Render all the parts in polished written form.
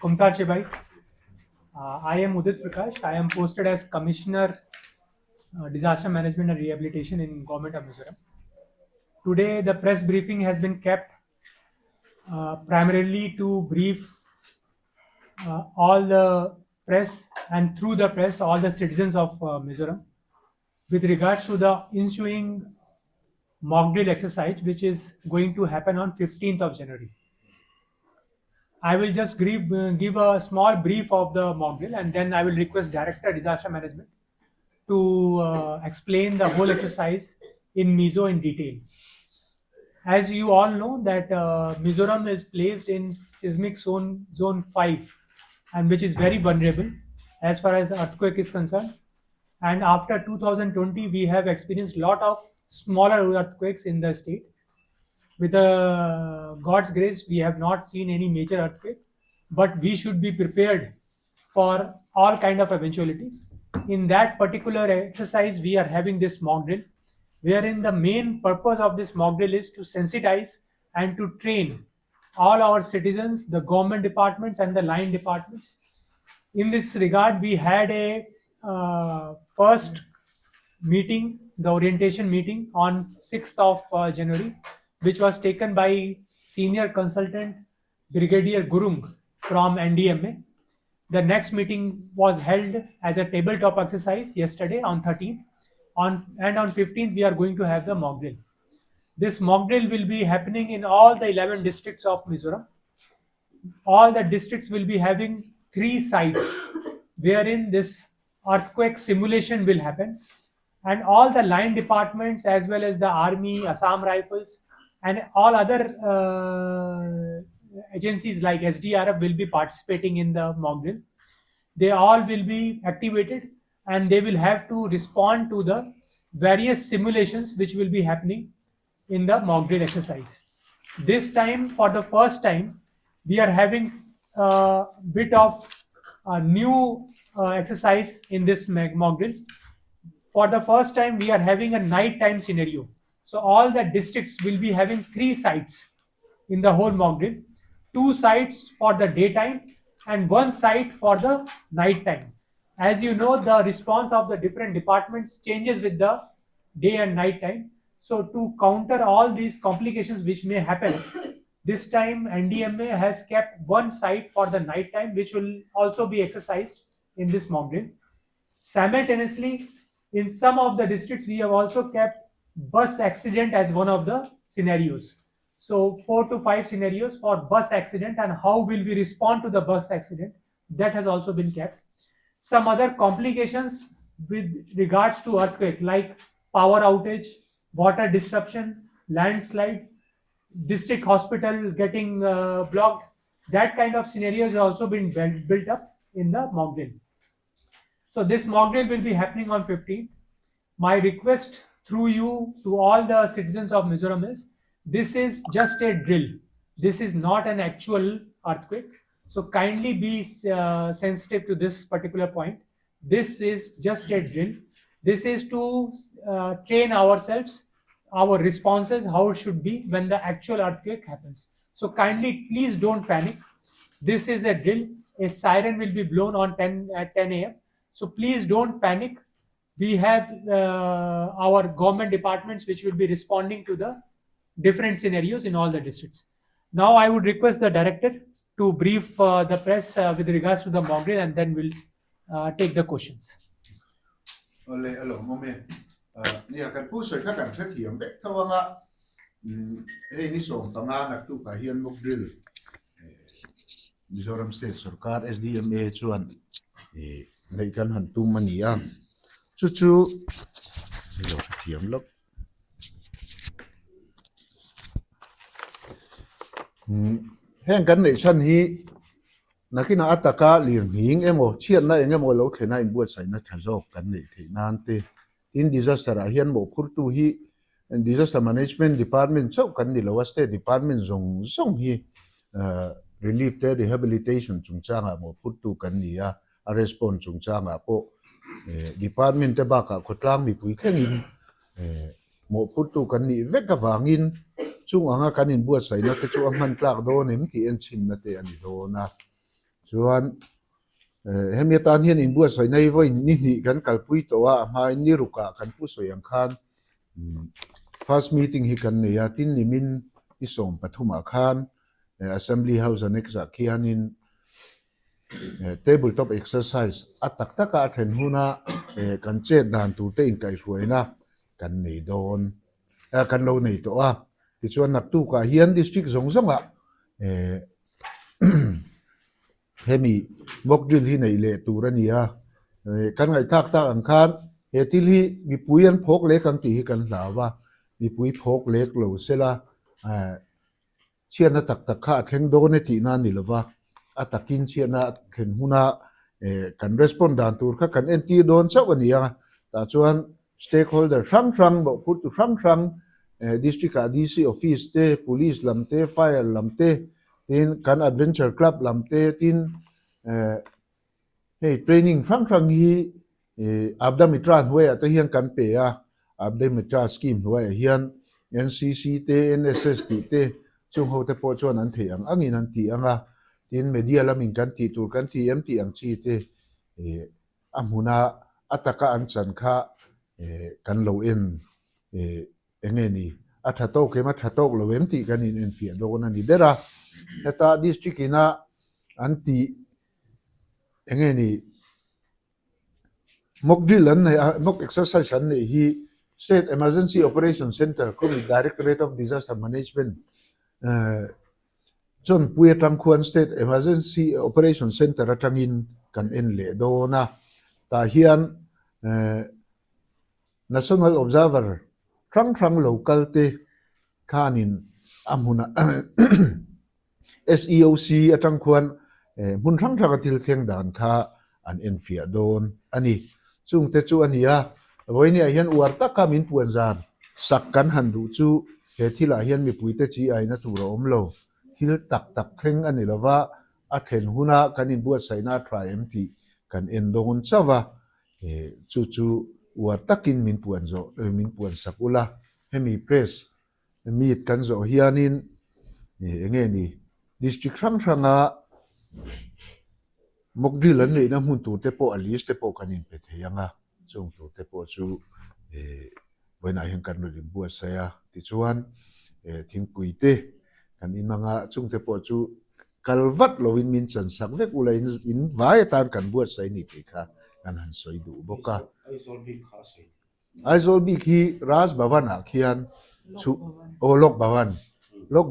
Kumtar Chibai. I am Udit Prakash. I am posted as Commissioner Disaster Management and Rehabilitation in Government of Mizoram. Today, the press briefing has been kept primarily to brief all the press and through the press, all the citizens of Mizoram with regards to the ensuing mock drill exercise, which is going to happen on 15th of January. I will just give a small brief of the mock drill, and then I will request Director Disaster Management to explain the whole exercise in Mizo in detail. As you all know that Mizoram is placed in seismic zone 5, and which is very vulnerable as far as earthquake is concerned. And after 2020, we have experienced lot of smaller earthquakes in the state. With God's grace, we have not seen any major earthquake, but we should be prepared for all kind of eventualities. In that particular exercise, we are having this mock drill, wherein the main purpose of this mock drill is to sensitize and to train all our citizens, the government departments and the line departments. In this regard, we had a first meeting, the orientation meeting on 6th of January, which was taken by Senior Consultant Brigadier Gurung from NDMA. The next meeting was held as a tabletop exercise yesterday on 13th. On 15th, we are going to have the mock drill. This mock drill will be happening in all the 11 districts of Mizoram. All the districts will be having 3 sites wherein this earthquake simulation will happen, and all the line departments as well as the army, Assam Rifles, and all other agencies like SDRF will be participating in the mock drill. They all will be activated and they will have to respond to the various simulations which will be happening in the mock drill exercise. This time, for the first time, we are having a bit of a new exercise in this mock drill. For the first time, we are having a nighttime scenario. So all the districts will be having 3 sites in the whole mock drill, 2 sites for the daytime and 1 site for the night time. As you know, the response of the different departments changes with the day and night time. So to counter all these complications which may happen, this time NDMA has kept 1 site for the night time, which will also be exercised in this mock drill. Simultaneously, in some of the districts, we have also kept bus accident as one of the scenarios. So 4 to 5 scenarios for bus accident and how will we respond to the bus accident, that has also been kept. Some other complications with regards to earthquake like power outage, water disruption, landslide, district hospital getting blocked, that kind of scenarios have also been built up in the mock drill. So this mock drill will be happening on 15th. My request through you to all the citizens of Mizoram is, this is just a drill. This is not an actual earthquake. So kindly be sensitive to this particular point. This is just a drill. This is to train ourselves, our responses, how it should be when the actual earthquake happens. So kindly, please don't panic. This is a drill. A siren will be blown on 10 a.m. So please don't panic. We have our government departments which will be responding to the different scenarios in all the districts. Now I would request the director to brief the press with regards to the mock drill, and then we'll take the questions. Hello, Mome. Ni akan pusoi ka kan hriathiam bek thawanga. Ni som tanga naktu ka hian mock drill. Mizoram State Sarkar SDMA chuan nei kan han tu mania. Chu hello hriathiam lok. Heng kan nei chan hi nakina ataka lirning emaw chiatna emaw lo thena in buat saina thazok kan nei theinan te in disaster a hian mo phurtu hi disaster management department chau kan ni lo state department zong hi relief te rehabilitation chungchanga mo phurtu kan ni a response chungchanga po department te ba ka khotlang mipui thengin mo phurtu kan ni veka wangin chung anga kanin buat saina te chu anghan tlak do nem ti en chin na te ani do na chuan hemi atan hian in buat soi nei voi ni ni kan kalpui to a hmai ni ruka kan pu soi ang khan first meeting hi kan nei a tin ni min isom pathuma khan assembly house anexa khianin tabletop exercise atak taka then huna kan che dan tu te in kai hruaina kan nei don kan lo nei to a ti chuan nak tu ka hian district zong zonga hemi mock drill hi nei le turania kan ngai thak tak ang khan he til hi mipui an phok le kan ti hi kan hlawa mipui phok lek lo sela chiana tak tak kha thleng do ne ti na ni lova atakin chiana thlen huna kan respond dan tur kha kan enti don chau ania ta chuan stakeholder rang bo put to rang district dc office te police lamte fire lamte tin kan adventure club lamte tin hey training rang hi abda mitra hwe ata hian kan pe a abda mitra scheme hwe hian ncc te nss te chung ho te po chuan an thei ang angin an ti anga tin media lamin kan ti tur kan ti em ti ang chi te amhuna ataka an chan kha kan lo in engeni athato ke ma thatok lo em ti kan in fi do na ni bera heta district ina an ti engeni mock drill an mock exercise an nei hi state emergency operation center ko directorate of disaster management John Puya Tangkhuan State Emergency Operation Center atangin kan en le do na ta hian National Observer rang local te khanin amhuna SEOC atangkhuan mun rang atil theng dan kha an en fia don ani chung te chu ania voini hian uar ta ka min puan zan sak kan han du chu he thila hian mi puite chi ai na tu ro om lo thil tak thleng ani lova a then huna kan in buat saina try empty kan en don chawa chu uar takin min puan sakula hemi press meet kan zo hianin nge ni district ranga mock drill an nei na mun tu te po alis te po kan in pe theyanga chung tu te po chu boina hian kan rin buat saya ti chuan thingpui te kan in manga chung te po chu kalvat lovin min chan sak vek ula in vai tan kan buat sai ni te kha kan han soi du boka aizol bi khi raj bhavan a khian chu lok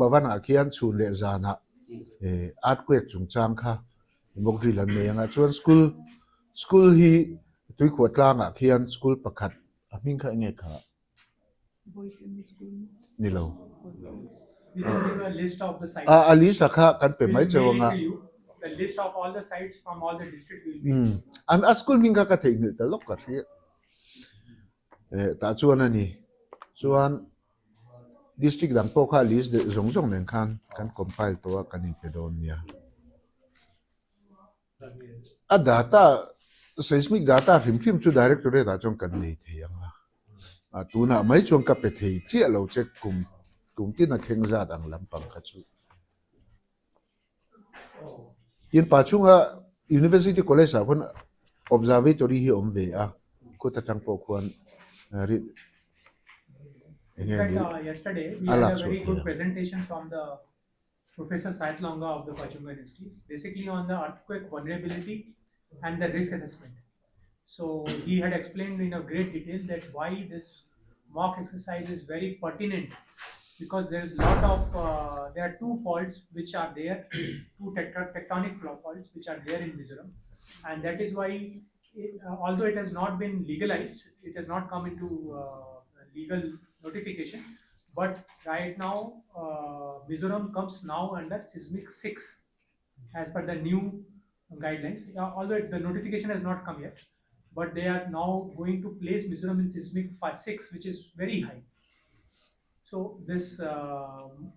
bhavan a khian chu le zana earthquake chungchang kha mock drill an nei anga chuan school hi tui khuat tlang a khian school pakhat a hming kha nge kha ni lo We can give a list of the sites. a list kha kan pe mai chawanga to you the list of all the sites from all the districts will be. am a school hming kha ka thei ni ta lok ka ri ta chuan ani chuan district dang po kha list de zong nen khan kan compile to kan in pe don nia a data seismic data hrim chu directorate da chong kan nei theyanga a tuna mai chong ka pe thei chi lo che kum tin a kheng za dang lampang kha chu in pa chunga university college a kon observatory hi om ve a ko ta tang po khuan In fact, yesterday we had a very good presentation from the Professor Saitlonga of the Chunga University, basically on the earthquake vulnerability and the risk assessment. So he had explained in a great detail that why this mock exercise is very pertinent, because there is lot of there are two faults which are there, two tectonic faults which are there in Mizoram, and that is why although it has not been legalized, it has not come into legal notification, but right now Mizoram comes now under seismic 6 as per the new guidelines, although the notification has not come yet, but they are now going to place Mizoram in seismic 6, which is very high. So this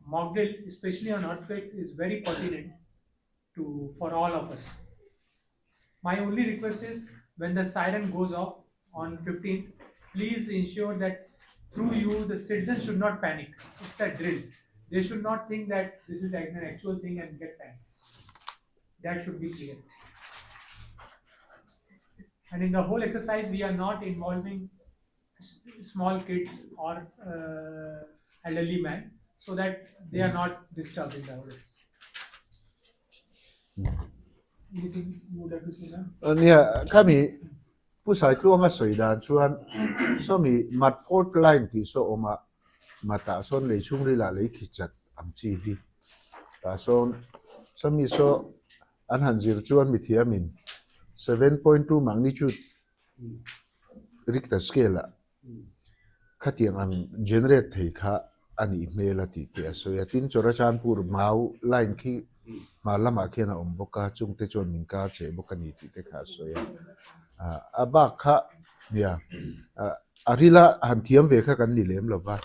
mock drill, especially on earthquake, is very pertinent for all of us. My only request is, when the siren goes off on 15th, please ensure that through you the citizens should not panic. It's a drill. They should not think that this is an actual thing and get panicked. That should be clear. And in the whole exercise, we are not involving small kids or elderly man, so that they are not disturbed in the whole exercise. Anything you would like to say, sir? อันเนี้ยข้ามีผู้ชายกลัวมาสวยดานชวนsoมีมัดโฟร์ไลน์ที่โซออกมาตาส่วนเลยช่วงเวลาเลยคิดจัดอันจีดีตาส่วนsoมีโซอันหันจิรชวนมีเทียมิน7.2 magnitude Richter scale ละข้าเตียงอัน generate ที่ข้าอันนี้เมลติเตียsoยาตินจราจรปูรมา우ไลน์ที่มาละมาเขียนอมบกาจุงเตจวนมิงกาเจบกันนี้ที่ข้าsoยอาบักข้าเนี่ยอาริละหันเทียมเวข้ากันนี่เลี้ยมหรอวะ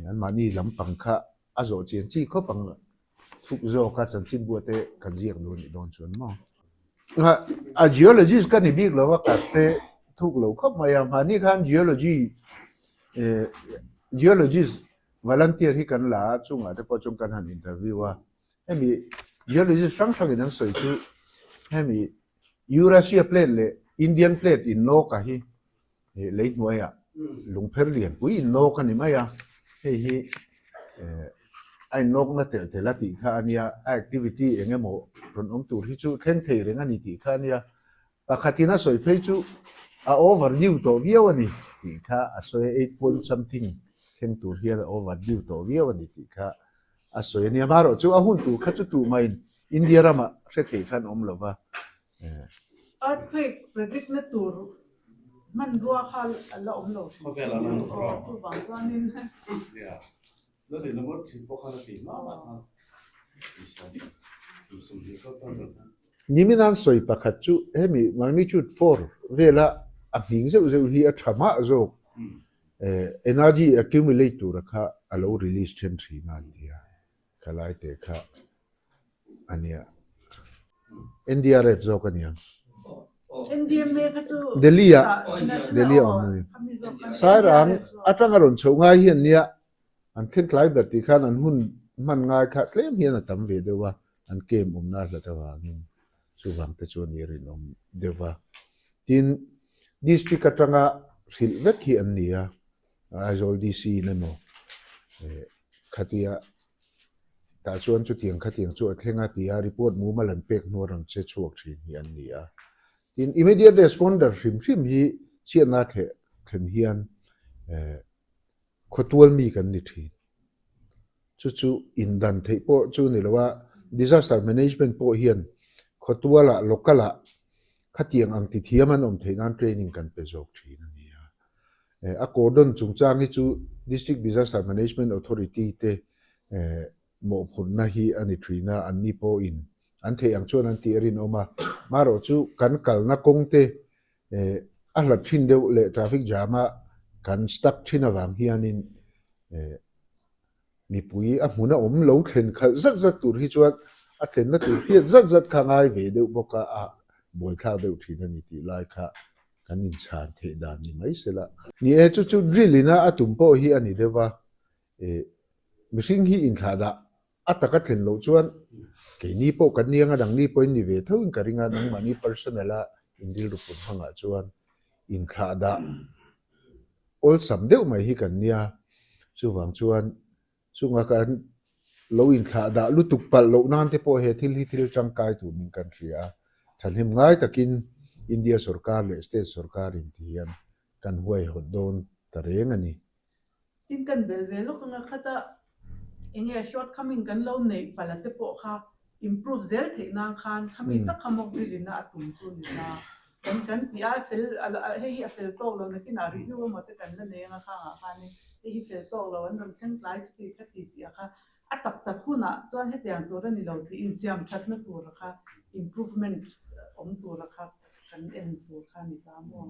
อันมานี่ลำปังข้าอาโจเจียนจีเขาปังทุกโจข้าจันจินบัวเตกันเจียงโดนชวนมั้งgeologist กันนี่บิ๊กหรอว่ากัดเตทุกโลกเขามาอย่างมานี่คัน geologist volunteer ที่กันหลาจุงแต่พอจุงกันหันอินเทอร์วิวว่าให้มี geologist ฟังทางนั้นสวยจุให้มี Eurasia plate เลย Indian plate อินโนกะฮีเลยหน่วยอ่ะลุงเพลเลียนอุ้ยอินโนกันนี่ไหมอ่ะเฮ้ยไอ้นกนั่นแต่ละที่ข้าเนี่ย activity เองไงโมรอนตัวที่จุเท่งเทเรื่องนี้ที่ข้าเนี่ยปกติน่าสวยเพจุoverview ตัวเดียวนี่ที่ข้าสวย8 point something เท่งตัวเฮีย overview ตัวเดียวนี่ที่ข้าสวยเนี่ยมาหรอจุหุ่นตัวข้าจุตัวไม่อินเดียรามาเสกที่ข้าหรอวะearthquake predict นั่นตัวมันรัวข้าละหลเขาแก่แล้วนะตัวบางส่วนนี่เนี่ยแล้วเดี๋ยวเราชิมพวกเขาตีมานี่มีนั่นสวยปะคัดจุเฮ้มี magnitude 4เวลาอันหิงเจ้าฮีอัฐมะโจenergy accumulate ตัวระค่ะ allow release change นั่นเดียข้าไล่เตะข้าอันเนี้ย NDRF โจกันยังNDMA ก็จะเดลีอ่ะอ๋อสายรังอัตราการลงชงง่ายเฮียนเนี่ยอันเท่งคล้ายแบบที่ข้านันหุ่นมันง่ายค่ะเคลมเฮียนตั้มเวเดว่าอันเกมน่าจะตะวันนี้สุวรรณแต่ชวนยีรินเดว่าทีนดิสทริกตรังอ่ะสิลเวกีอันนี้อ่ะไอโซลดีซีนั่นมั้งขัดยาแต่ชวนจุดเทียงขัดเทียงจุดเท่งอ่ะที่รีพอร์ตมูมาลันเป็กนัวรังเช็ดช่วงชีนอันนี้อ่ะทีน immediate responder ฟิมฮีเชียนนักเห็นเฮียนขดตัวมีกันนิทีจู่อินดันเทปจู่นี่ละว่า disaster management พอเฮียนขดตัวละ local ละขัดเทียงอังติเทียมันเทนัน training กันไปจอกทีนั่นนี่accordon จุงจ้างให้จู่ district disaster management authority เตหมอผลนะฮีอันนี้ทรีน่าอันนี้พออินอันเทียงชวนอันที่รินออกมาเราจู่กันกัลนักคงเตอันหลับชินเดียวเลย traffic jam กันสตั๊กชินาวางเฮียนินมีปุ๋ยหุ่นอมเหลาเห็นขัดจัดตัวที่ชวนเห็นนั่นตัวที่จัดข้างไอเวเดียวบอกว่าบ่อยข้าวเดียวที่นั่นนี่ที่ไล่ข้ากันอินชานเทดานี่ไม่เสร็จละนี่จู่ดริลนะตุ่มโปเฮียนี่เดียวว่าไม่สิ่งที่อินขาดะตะกัดเห็นเหลาชวนแค่นี้โปกันเนี่ยงดังนี้พอนี่เวทวิ่งกันงานดังมันนี่ personal ละอินดิลรูปหังชวนอินขาดะall สำเดียวไม่ให้กันเนี่ยสุวรรณชวนสุงกันเราอินขาดะลุตุกปัลเรานั่นที่พอเหตุที่จังกายตัวมิงกันเสียฉันเห็นง่ายตะกินอินเดียสุรการเลยสเตทสุรการอินเดียกันห่วยหดโดนตะเรงอันนี้ทินกันเบลเวลก็งั้นข้าจะเองเนี่ย shortcoming กันเราในปัลลัตเปอค่ะ improve เซลเทนางคันขมิ้นตะขมกดิลินะตุ่มจุนนะกันที่ไอเฟลให้เฟลโตเราเนี่ยที่นารีวิวมาแต่กันแล้วเนี่ยนะคะคันนี้ให้เฟลโตเราวันนั้นเช่นไลฟ์ที่คัดติอะค่ะตักตะคู่น่ะจวนให้แต่งตัวนี้เราที่อินเซียมชัดไม่ตัวละค่ะ improvement ตัวละค่ะกันเอ็นตัวค่ะนี่ตามว่า